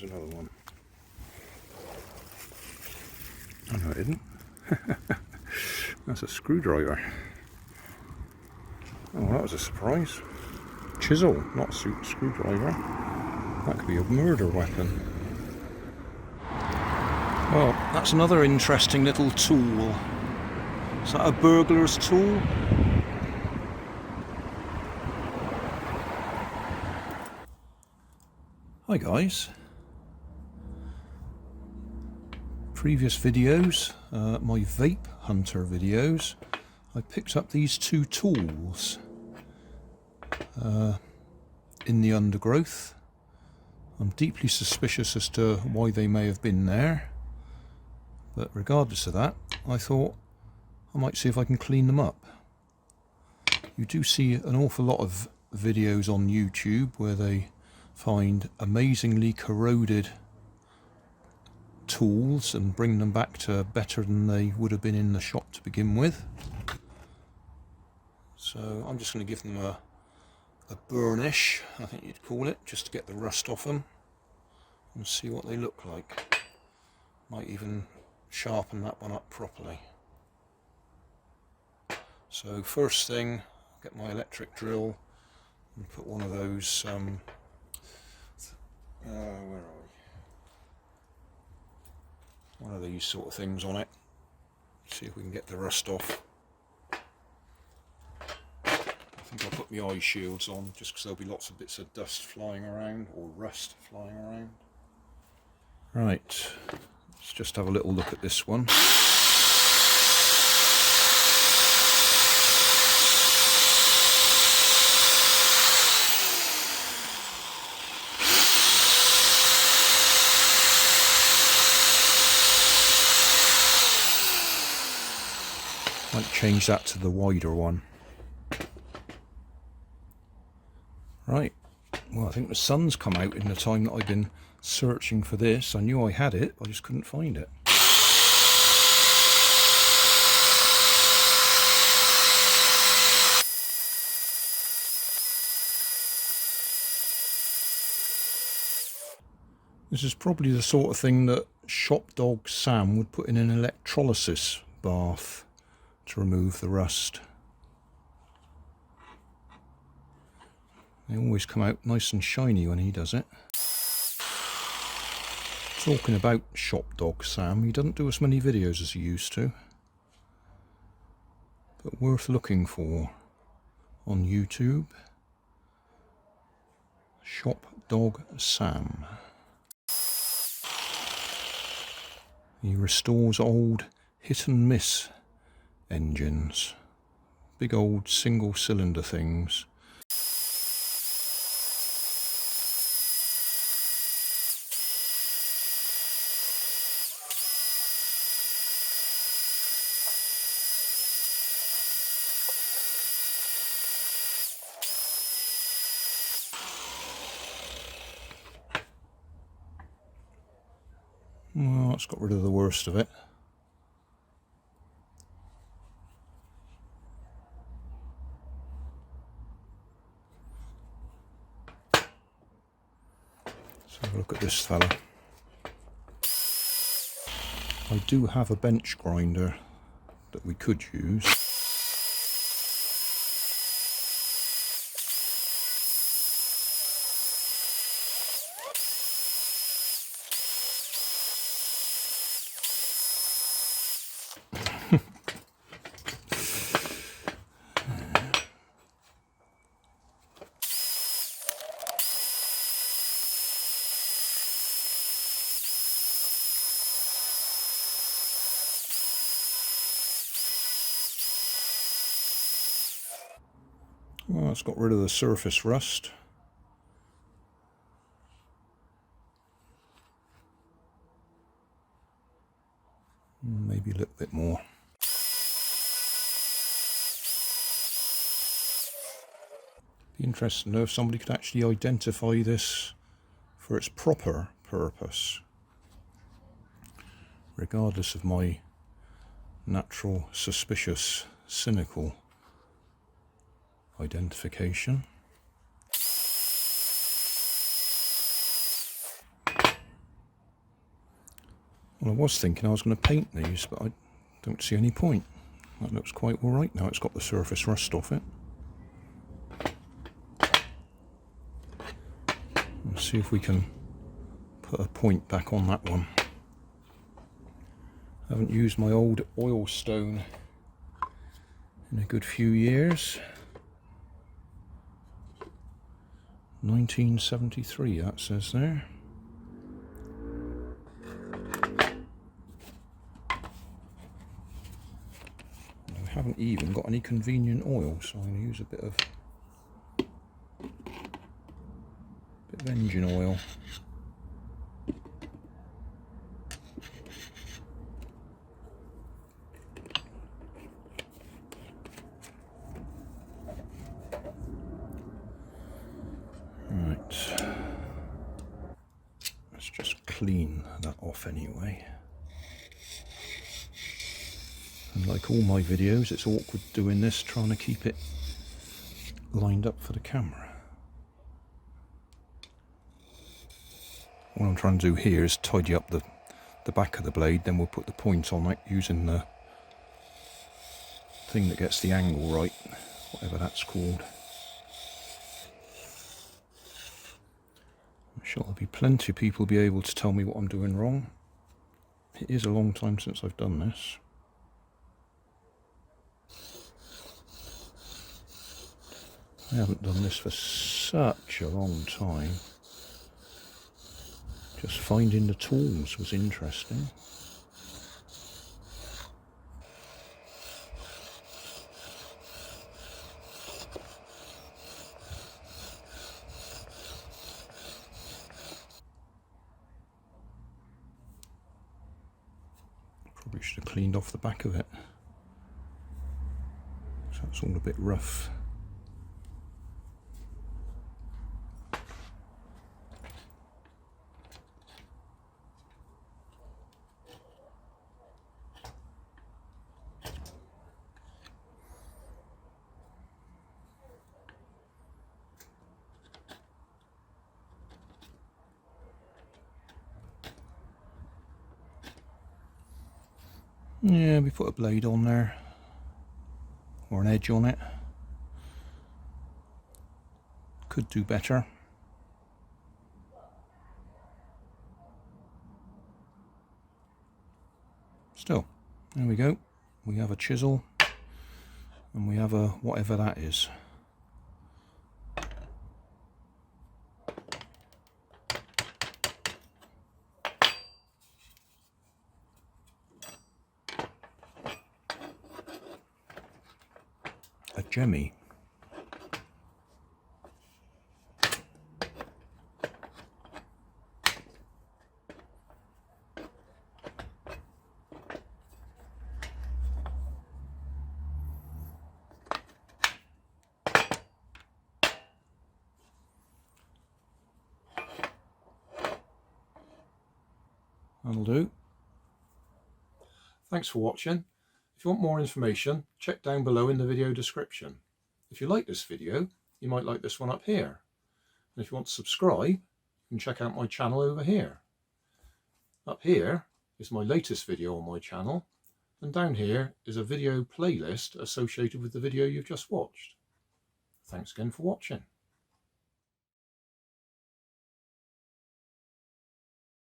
Here's another one. Oh no, it isn't. That's a screwdriver. Oh, that was a surprise. Chisel, not a screwdriver. That could be a murder weapon. Well, that's another interesting little tool. Is that a burglar's tool? Hi guys. Previous videos, my Vape Hunter videos, I picked up these two tools in the undergrowth. I'm deeply suspicious as to why they may have been there, but regardless of that, I thought I might see if I can clean them up. You do see an awful lot of videos on YouTube where they find amazingly corroded tools and bring them back to better than they would have been in the shop to begin with. So I'm just going to give them a burnish, I think you'd call it, just to get the rust off them and see what they look like. Might even sharpen that one up properly. So first thing, get my electric drill and put one of those where are we? One of these sort of things on it. See if we can get the rust off. I think I'll put my eye shields on just because there'll be lots of bits of dust flying around, or rust flying around. Right, let's just have a little look at this one. Might change that to the wider one. Right, well I think the sun's come out in the time that I've been searching for this. I knew I had it, I just couldn't find it. This is probably the sort of thing that shop dog Sam would put in an electrolysis bath to remove the rust. They always come out nice and shiny when he does it. Talking about shop dog Sam, he doesn't do as many videos as he used to, but worth looking for on YouTube. Shop dog Sam. He restores old hit and miss engines, big old single cylinder things. Well, it's got rid of the worst of it. Have a look at this fella. I do have a bench grinder that we could use. Well, it's got rid of the surface rust. Maybe a little bit more. Be interesting to know if somebody could actually identify this for its proper purpose, regardless of my natural, suspicious, cynical identification. Well, I was thinking I was going to paint these, but I don't see any point. That looks quite alright now. It's got the surface rust off it. Let's see if we can put a point back on that one. I haven't used my old oil stone in a good few years. 1973 that says there. I haven't even got any convenient oil, so I'm going to use a bit of engine oil. Right, let's just clean that off anyway. And like all my videos, it's awkward doing this, trying to keep it lined up for the camera. What I'm trying to do here is tidy up the back of the blade, then we'll put the point on it using the thing that gets the angle right, whatever that's called. I'm sure there'll be plenty of people be able to tell me what I'm doing wrong. It is a long time since I've done this. I haven't done this for such a long time. Just finding the tools was interesting. Probably should have cleaned off the back of it. So it's all a bit rough. Yeah, we put a blade on there, or an edge on it. Could do better. Still, there we go. We have a chisel, and we have a whatever that is. A jemmy. That'll do. Thanks for watching. If you want more information, check down below in the video description. If you like this video, you might like this one up here. And if you want to subscribe, you can check out my channel over here. Up here is my latest video on my channel, and down here is a video playlist associated with the video you've just watched. Thanks again for watching.